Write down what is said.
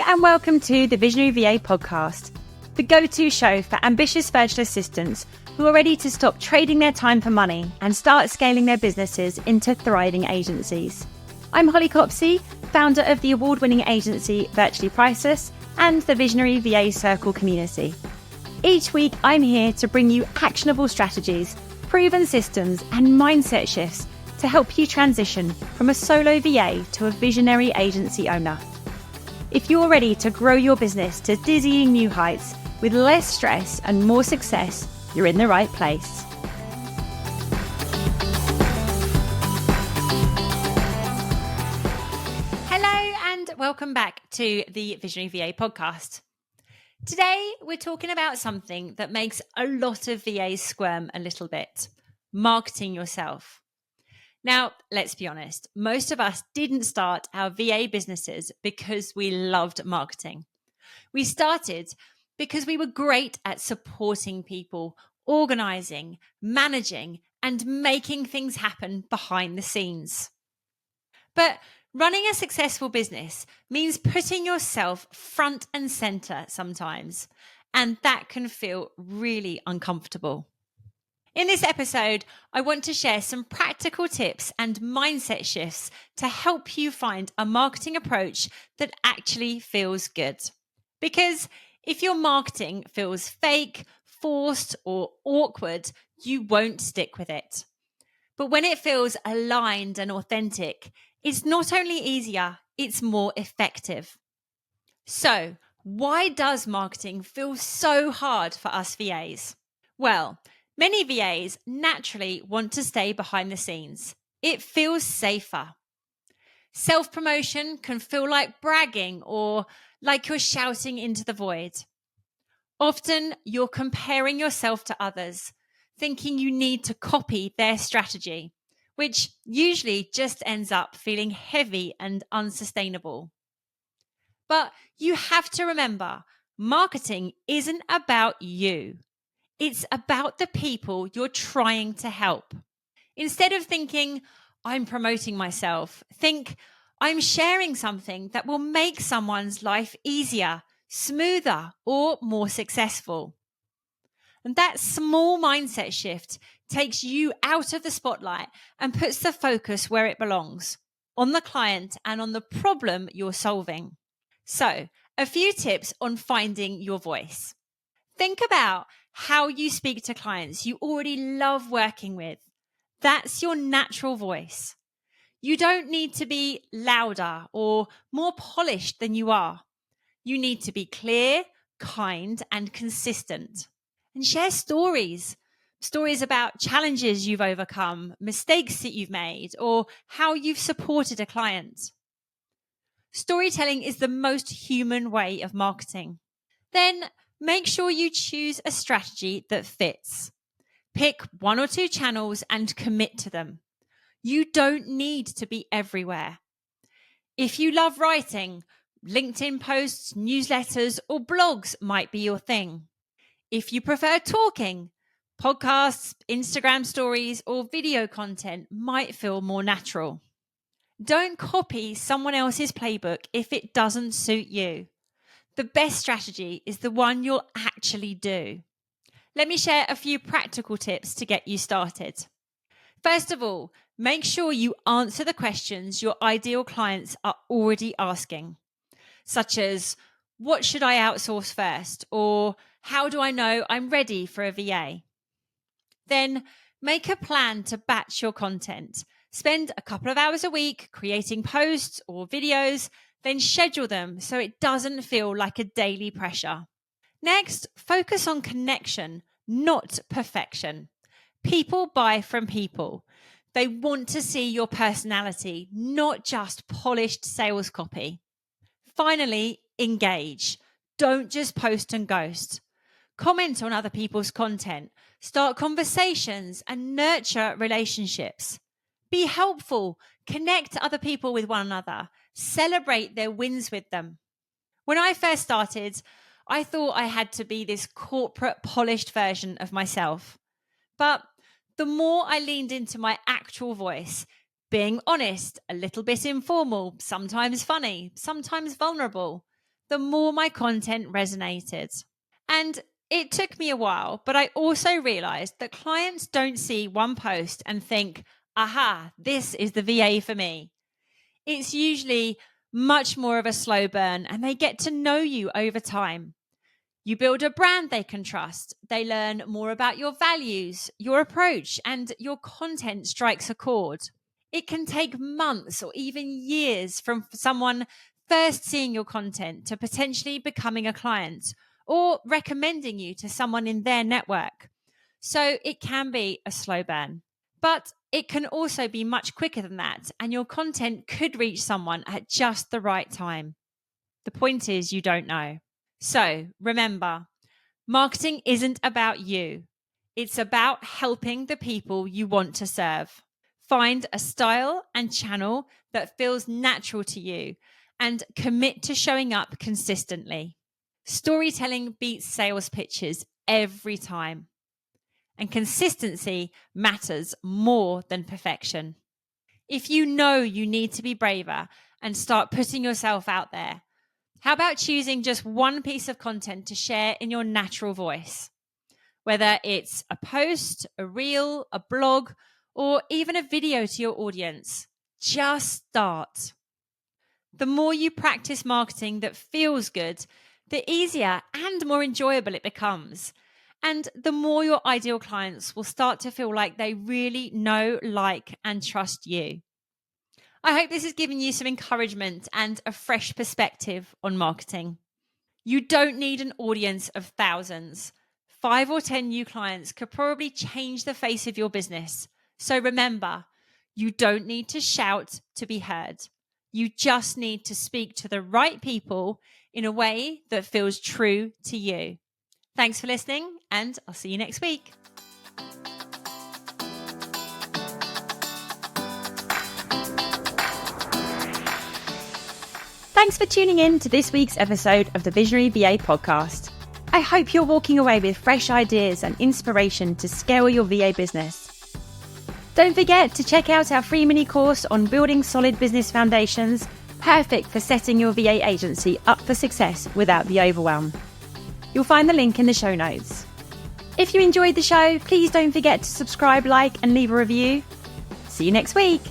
and welcome to the Visionary VA podcast, the go-to show for ambitious virtual assistants who are ready to stop trading their time for money and start scaling their businesses into thriving agencies. I'm Holly Copsey, founder of the award-winning agency Virtually Priceless and the Visionary VA Circle community. Each week, I'm here to bring you actionable strategies, proven systems, and mindset shifts to help you transition from a solo VA to a visionary agency owner. If you're ready to grow your business to dizzying new heights with less stress and more success, you're in the right place. Hello and welcome back to the Visionary VA podcast. Today, we're talking about something that makes a lot of VAs squirm a little bit: marketing yourself. Now, let's be honest, most of us didn't start our VA businesses because we loved marketing. We started because we were great at supporting people, organising, managing, and making things happen behind the scenes. But running a successful business means putting yourself front and centre sometimes, and that can feel really uncomfortable. In this episode, I want to share some practical tips and mindset shifts to help you find a marketing approach that actually feels good. Because if your marketing feels fake, forced, or awkward, you won't stick with it. But when it feels aligned and authentic, it's not only easier, it's more effective. So, why does marketing feel so hard for us VAs? Well, many VAs naturally want to stay behind the scenes. It feels safer. Self-promotion can feel like bragging or like you're shouting into the void. Often you're comparing yourself to others, thinking you need to copy their strategy, which usually just ends up feeling heavy and unsustainable. But you have to remember, marketing isn't about you. It's about the people you're trying to help. Instead of thinking, I'm promoting myself, think, I'm sharing something that will make someone's life easier, smoother, or more successful. And that small mindset shift takes you out of the spotlight and puts the focus where it belongs, on the client and on the problem you're solving. So, a few tips on finding your voice. Think about how you speak to clients you already love working with. That's your natural voice. You don't need to be louder or more polished than you are. You need to be clear, kind, and consistent. And share stories. Stories about challenges you've overcome, mistakes that you've made, or how you've supported a client. Storytelling is the most human way of marketing. Then make sure you choose a strategy that fits. Pick one or two channels and commit to them. You don't need to be everywhere. If you love writing, LinkedIn posts, newsletters, or blogs might be your thing. If you prefer talking, podcasts, Instagram stories, or video content might feel more natural. Don't copy someone else's playbook if it doesn't suit you. The best strategy is the one you'll actually do. Let me share a few practical tips to get you started. First of all, make sure you answer the questions your ideal clients are already asking, such as, what should I outsource first? Or how do I know I'm ready for a VA? Then make a plan to batch your content. Spend a couple of hours a week creating posts or videos, then schedule them so it doesn't feel like a daily pressure. Next, focus on connection, not perfection. People buy from people. They want to see your personality, not just polished sales copy. Finally, engage. Don't just post and ghost. Comment on other people's content. Start conversations and nurture relationships. Be helpful. Connect other people with one another. Celebrate their wins with them. When I first started, I thought I had to be this corporate, polished version of myself. But the more I leaned into my actual voice, being honest, a little bit informal, sometimes funny, sometimes vulnerable, the more my content resonated. And it took me a while, but I also realized that clients don't see one post and think, aha, this is the VA for me. It's usually much more of a slow burn, and they get to know you over time. You build a brand they can trust. They learn more about your values, your approach, and your content strikes a chord. It can take months or even years from someone first seeing your content to potentially becoming a client or recommending you to someone in their network. So it can be a slow burn. But it can also be much quicker than that, and your content could reach someone at just the right time. The point is, you don't know. So remember, marketing isn't about you. It's about helping the people you want to serve. Find a style and channel that feels natural to you and commit to showing up consistently. Storytelling beats sales pitches every time. And consistency matters more than perfection. If you know you need to be braver and start putting yourself out there, how about choosing just one piece of content to share in your natural voice? Whether it's a post, a reel, a blog, or even a video to your audience, just start. The more you practice marketing that feels good, the easier and more enjoyable it becomes. And the more your ideal clients will start to feel like they really know, like, and trust you. I hope this has given you some encouragement and a fresh perspective on marketing. You don't need an audience of thousands. 5 or 10 new clients could probably change the face of your business. So remember, you don't need to shout to be heard. You just need to speak to the right people in a way that feels true to you. Thanks for listening, and I'll see you next week. Thanks for tuning in to this week's episode of the Visionary VA podcast. I hope you're walking away with fresh ideas and inspiration to scale your VA business. Don't forget to check out our free mini course on building solid business foundations, perfect for setting your VA agency up for success without the overwhelm. You'll find the link in the show notes. If you enjoyed the show, please don't forget to subscribe, like, and leave a review. See you next week.